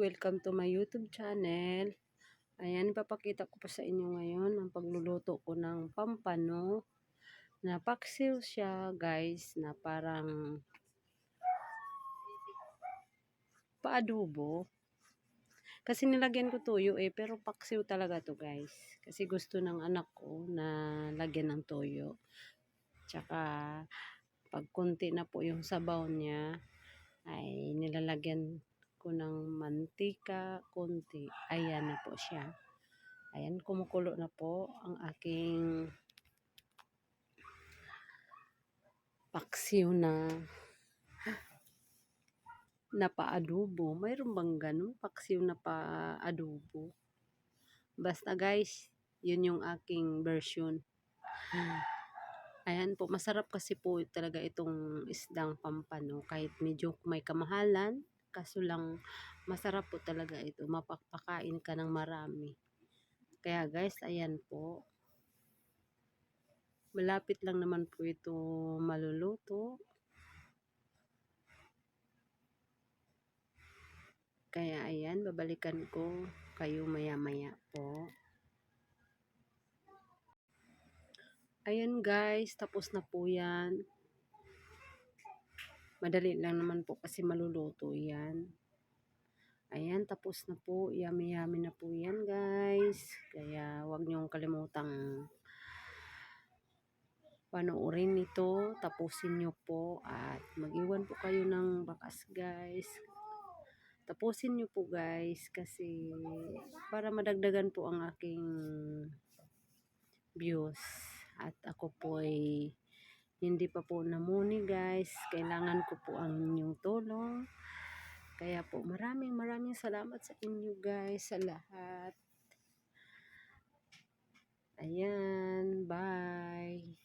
welcome to my YouTube channel. Ayan, ipapakita ko pa sa inyo ngayon ang pagluluto ko ng pampano na paksiw siya guys, na parang paadobo. Kasi nilagyan ko toyo pero paksiw talaga to guys. Kasi gusto ng anak ko na lagyan ng toyo. Tsaka pag konti na po yung sabaw niya, ay nilalagyan ko ng mantika konti. Ayan na po siya. Ayan, kumukulo na po ang aking paksiw na paadobo. Mayroon bang ganun? Paksiw na paadobo. Basta guys, yun yung aking version. Ayan po, masarap kasi po talaga itong isdang pampano. Kahit medyo may kamahalan, kaso lang masarap po talaga ito. Mapapakain ka ng marami. Kaya guys, ayan po. Malapit lang naman po ito maluluto. Kaya ayan, babalikan ko kayo maya-maya po. Ayan guys, tapos na po yan. Madali lang naman po kasi maluluto yan. Ayan, tapos na po. Yummy-yummy na po yan guys. Kaya huwag niyong kalimutang panoorin ito. Tapusin niyo po at mag-iwan po kayo ng bakas guys. Tapusin niyo po guys kasi para madagdagan po ang aking views. At ako po ay hindi pa po namuni guys. Kailangan ko po ang inyong tulong. Kaya po maraming salamat sa inyo guys, sa lahat. Ayan, bye.